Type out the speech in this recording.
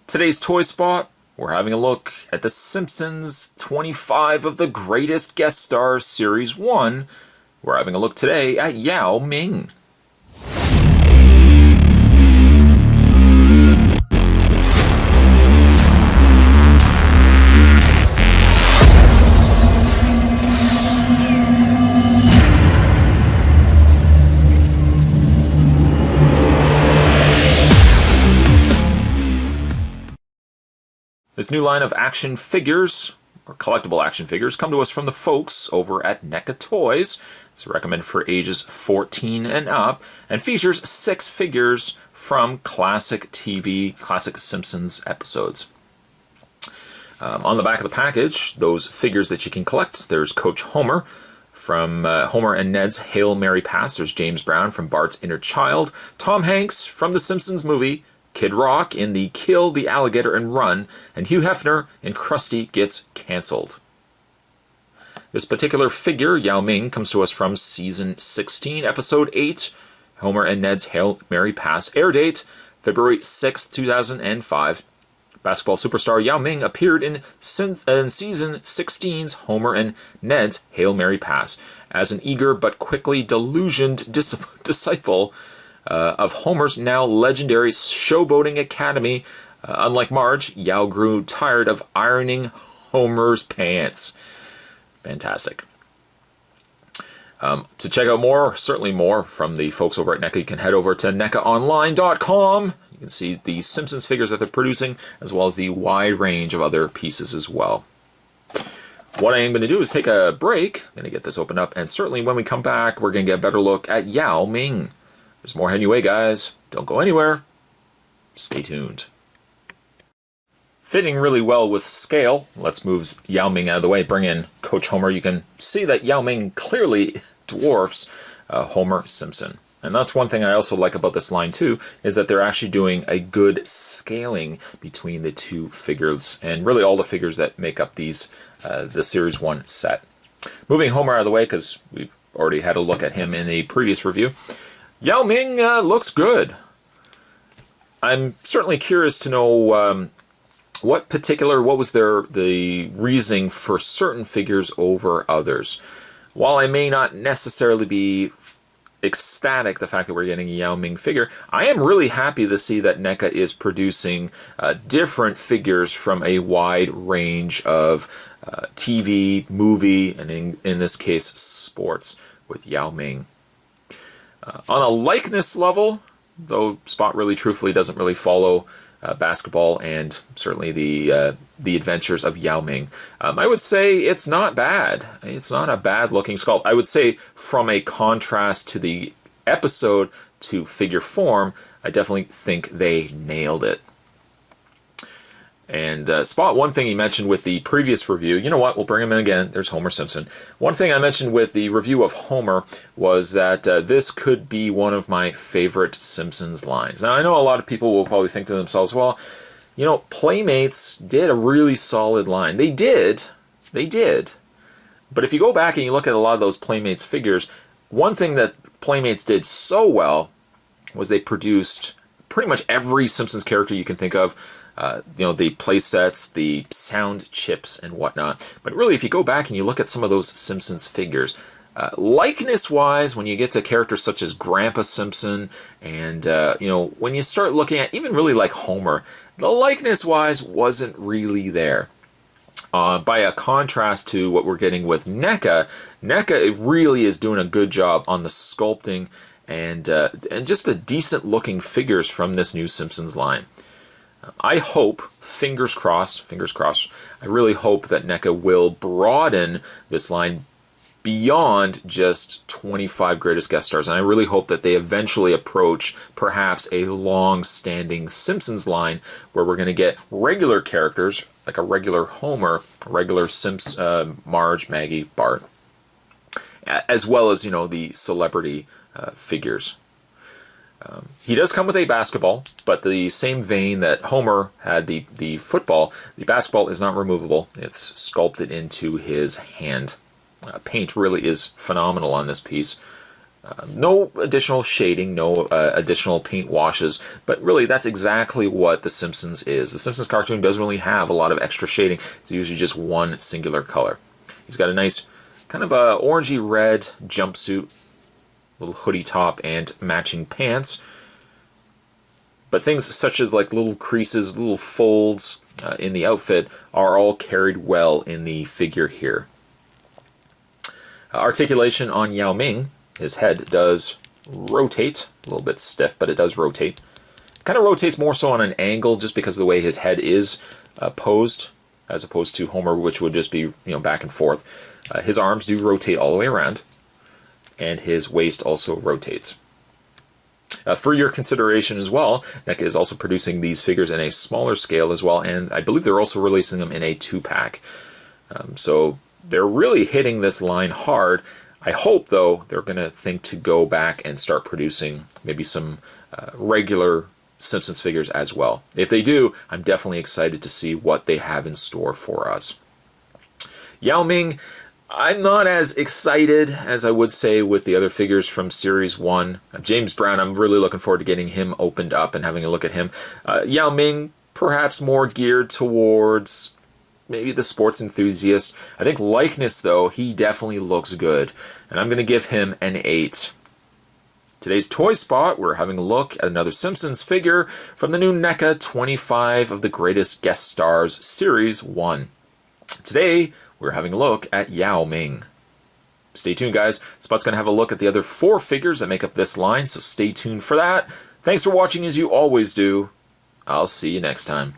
Today's Toy Spot, we're having a look at The Simpsons 25 of the Greatest Guest Stars Series 1. We're having a look today at Yao Ming. This new line of action figures, or collectible action figures, come to us from the folks over at Neca Toys. It's recommended for ages 14 and up, and features 6 figures from classic TV, classic Simpsons episodes. On the back of the package, those figures that you can collect, there's Coach Homer from Homer and Ned's Hail Mary Pass. There's James Brown from Bart's Inner Child. Tom Hanks from the Simpsons movie. Kid Rock in the Kill the Alligator and Run, and Hugh Hefner in Krusty Gets Cancelled. This particular figure, Yao Ming, comes to us from Season 16, Episode 8, Homer and Ned's Hail Mary Pass. Air date, February 6, 2005. Basketball superstar Yao Ming appeared in Season 16's Homer and Ned's Hail Mary Pass as an eager but quickly delusioned disciple of Homer's now legendary showboating academy. Unlike Marge, Yao grew tired of ironing Homer's pants. Fantastic. To check out more, certainly more, from the folks over at Neca, you can head over to necaonline.com. You can see the Simpsons figures that they're producing, as well as the wide range of other pieces as well. What I am going to do is take a break. I'm going to get this opened up, and certainly when we come back, we're going to get a better look at Yao Ming. There's more heading your way, guys. Don't go anywhere. Stay tuned. Fitting really well with scale. Let's move Yao Ming out of the way. Bring in Coach Homer. You can see that Yao Ming clearly dwarfs Homer Simpson. And that's one thing I also like about this line too, is that they're actually doing a good scaling between the two figures, and really all the figures that make up these the Series 1 set. Moving Homer out of the way, because we've already had a look at him in a previous review. Yao Ming looks good. I'm certainly curious to know what was the reasoning for certain figures over others. While I may not necessarily be ecstatic the fact that we're getting a Yao Ming figure, I am really happy to see that Neca is producing different figures from a wide range of TV, movie, and in this case, sports with Yao Ming. On a likeness level, though Spot really truthfully doesn't really follow basketball and certainly the adventures of Yao Ming, I would say it's not bad. It's not a bad looking sculpt. I would say from a contrast to the episode to figure form, I definitely think they nailed it. And Spot, one thing he mentioned with the previous review, you know what, we'll bring him in again, there's Homer Simpson. One thing I mentioned with the review of Homer was that this could be one of my favorite Simpsons lines. Now, I know a lot of people will probably think to themselves, well, you know, Playmates did a really solid line. They did. But if you go back and you look at a lot of those Playmates figures, one thing that Playmates did so well was they produced pretty much every Simpsons character you can think of. The play sets, the sound chips, and whatnot. But really, if you go back and you look at some of those Simpsons figures, likeness-wise, when you get to characters such as Grandpa Simpson, and, when you start looking at even really like Homer, the likeness-wise wasn't really there. By a contrast to what we're getting with Neca, Neca really is doing a good job on the sculpting and just the decent-looking figures from this new Simpsons line. I hope, fingers crossed, I really hope that Neca will broaden this line beyond just 25 greatest guest stars. And I really hope that they eventually approach perhaps a long-standing Simpsons line where we're going to get regular characters, like a regular Homer, a regular Marge, Maggie, Bart, as well as, the celebrity figures. He does come with a basketball, but the same vein that Homer had the football, the basketball is not removable. It's sculpted into his hand. Paint really is phenomenal on this piece. No additional shading, no additional paint washes, but really that's exactly what The Simpsons is. The Simpsons cartoon doesn't really have a lot of extra shading. It's usually just one singular color. He's got a nice kind of a orangey red jumpsuit, little hoodie top, and matching pants. But things such as like little creases, little folds in the outfit are all carried well in the figure here. Articulation on Yao Ming. His head does rotate, a little bit stiff, but it does rotate. Kind of rotates more so on an angle just because of the way his head is posed, as opposed to Homer, which would just be back and forth. His arms do rotate all the way around, and his waist also rotates. For your consideration as well, Neca is also producing these figures in a smaller scale as well, and I believe they're also releasing them in a 2-pack. So they're really hitting this line hard. I hope, though, they're going to think to go back and start producing maybe some regular Simpsons figures as well. If they do, I'm definitely excited to see what they have in store for us. Yao Ming, I'm not as excited as I would say with the other figures from Series 1. James Brown, I'm really looking forward to getting him opened up and having a look at him. Yao Ming, perhaps more geared towards maybe the sports enthusiast. I think likeness, though, he definitely looks good. And I'm going to give him an 8. Today's Toy Spot, we're having a look at another Simpsons figure from the new NECA 25 of the Greatest Guest Stars Series 1. Today, we're having a look at Yao Ming. Stay tuned, guys. Spot's going to have a look at the other 4 figures that make up this line, so stay tuned for that. Thanks for watching as you always do. I'll see you next time.